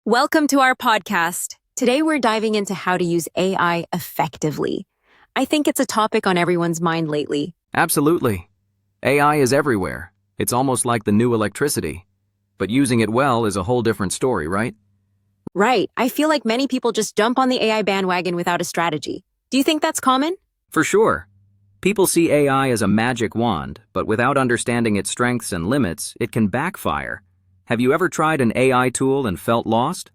Welcome to our podcast. Today we're diving into how to use AI effectively. I think it's a topic on everyone's mind lately. Absolutely. AI is everywhere. It's almost like the new electricity. But using it well is a whole different story, right? Right, I feel like many people just jump on the AI bandwagon without a strategy. Do you think that's common? For sure. People see AI as a magic wand, but without understanding its strengths and limits, it can backfire. Have you ever tried an AI tool and felt lost?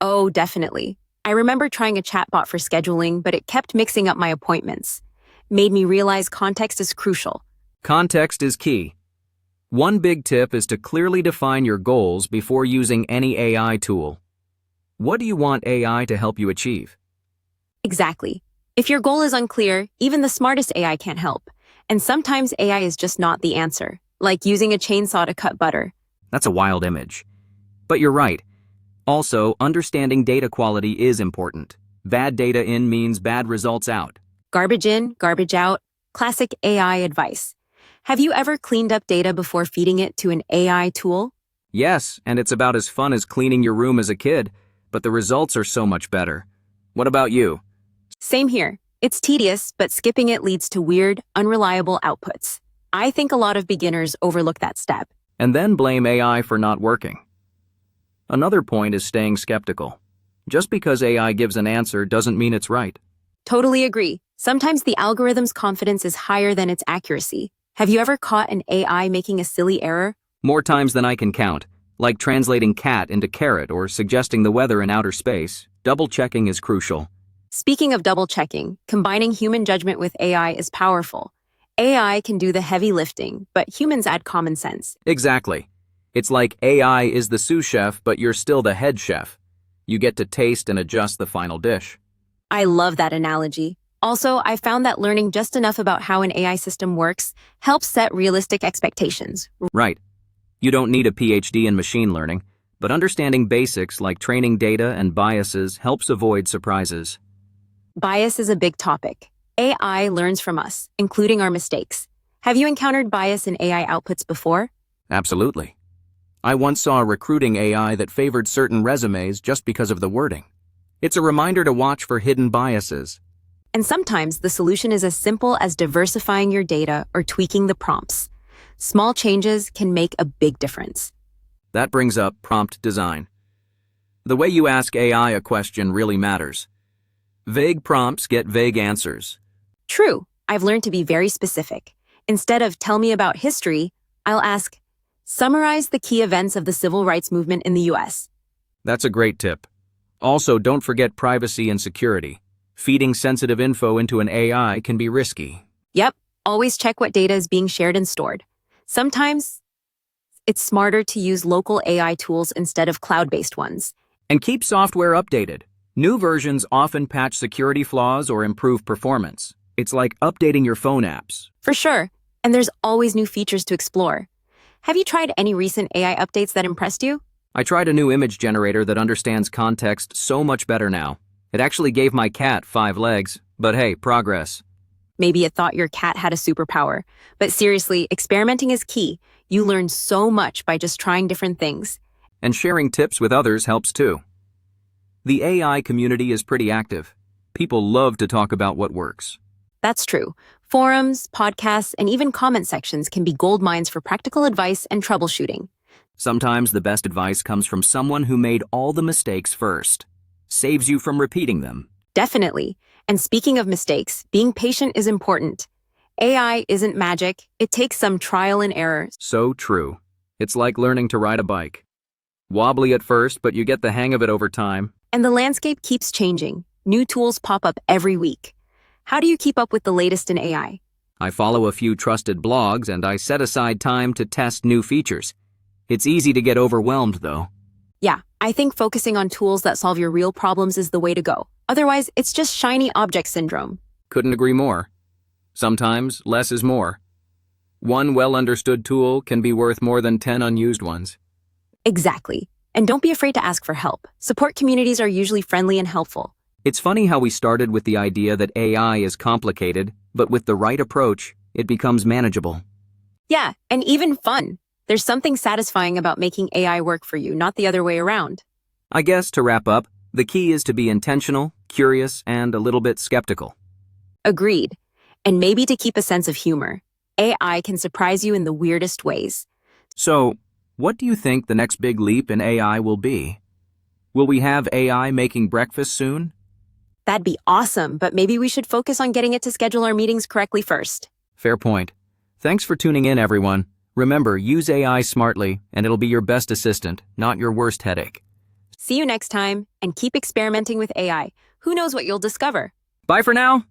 Oh, definitely. I remember trying a chatbot for scheduling, but it kept mixing up my appointments. Made me realize context is crucial. Context is key. One big tip is to clearly define your goals before using any AI tool. What do you want AI to help you achieve? Exactly. If your goal is unclear, even the smartest AI can't help. And sometimes AI is just not the answer, like using a chainsaw to cut butter. That's a wild image. But you're right. Also, understanding data quality is important. Bad data in means bad results out. Garbage in, garbage out. Classic AI advice. Have you ever cleaned up data before feeding it to an AI tool? Yes, and it's about as fun as cleaning your room as a kid, but the results are so much better. What about you? Same here. It's tedious, but skipping it leads to weird, unreliable outputs. I think a lot of beginners overlook that step. And then blame AI for not working. Another point is staying skeptical. Just because AI gives an answer doesn't mean it's right. Totally agree. Sometimes the algorithm's confidence is higher than its accuracy. Have you ever caught an AI making a silly error? More times than I can count, like translating cat into carrot or suggesting the weather in outer space. Double-checking is crucial. Speaking of double-checking, combining human judgment with AI is powerful. AI can do the heavy lifting, but humans add common sense. Exactly. It's like AI is the sous chef, but you're still the head chef. You get to taste and adjust the final dish. I love that analogy. Also, I found that learning just enough about how an AI system works helps set realistic expectations. Right. You don't need a PhD in machine learning, but understanding basics like training data and biases helps avoid surprises. Bias is a big topic. AI learns from us, including our mistakes. Have you encountered bias in AI outputs before? Absolutely. I once saw a recruiting AI that favored certain resumes just because of the wording. It's a reminder to watch for hidden biases. And sometimes the solution is as simple as diversifying your data or tweaking the prompts. Small changes can make a big difference. That brings up prompt design. The way you ask AI a question really matters. Vague prompts get vague answers. True, I've learned to be very specific. Instead of tell me about history, I'll ask, summarize the key events of the civil rights movement in the US. That's a great tip. Also, don't forget privacy and security. Feeding sensitive info into an AI can be risky. Yep, always check what data is being shared and stored. Sometimes it's smarter to use local AI tools instead of cloud-based ones. And keep software updated. New versions often patch security flaws or improve performance. It's like updating your phone apps. For sure, and there's always new features to explore. Have you tried any recent AI updates that impressed you? I tried a new image generator that understands context so much better now. It actually gave my cat 5 legs, but hey, progress. Maybe it thought your cat had a superpower. But seriously, experimenting is key. You learn so much by just trying different things. And sharing tips with others helps too. The AI community is pretty active. People love to talk about what works. That's true. Forums, podcasts, and even comment sections can be gold mines for practical advice and troubleshooting. Sometimes the best advice comes from someone who made all the mistakes first. Saves you from repeating them. Definitely. And speaking of mistakes, being patient is important. AI isn't magic. It takes some trial and error. So true. It's like learning to ride a bike. Wobbly at first, but you get the hang of it over time. And the landscape keeps changing. New tools pop up every week. How do you keep up with the latest in AI? I follow a few trusted blogs and I set aside time to test new features. It's easy to get overwhelmed though. Yeah, I think focusing on tools that solve your real problems is the way to go. Otherwise, it's just shiny object syndrome. Couldn't agree more. Sometimes less is more. One well-understood tool can be worth more than 10 unused ones. Exactly. And don't be afraid to ask for help. Support communities are usually friendly and helpful. It's funny how we started with the idea that AI is complicated, but with the right approach, it becomes manageable. Yeah, and even fun. There's something satisfying about making AI work for you, not the other way around. I guess to wrap up, the key is to be intentional, curious, and a little bit skeptical. Agreed. And maybe to keep a sense of humor. AI can surprise you in the weirdest ways. So, what do you think the next big leap in AI will be? Will we have AI making breakfast soon? That'd be awesome, but maybe we should focus on getting it to schedule our meetings correctly first. Fair point. Thanks for tuning in, everyone. Remember, use AI smartly, and it'll be your best assistant, not your worst headache. See you next time, and keep experimenting with AI. Who knows what you'll discover? Bye for now.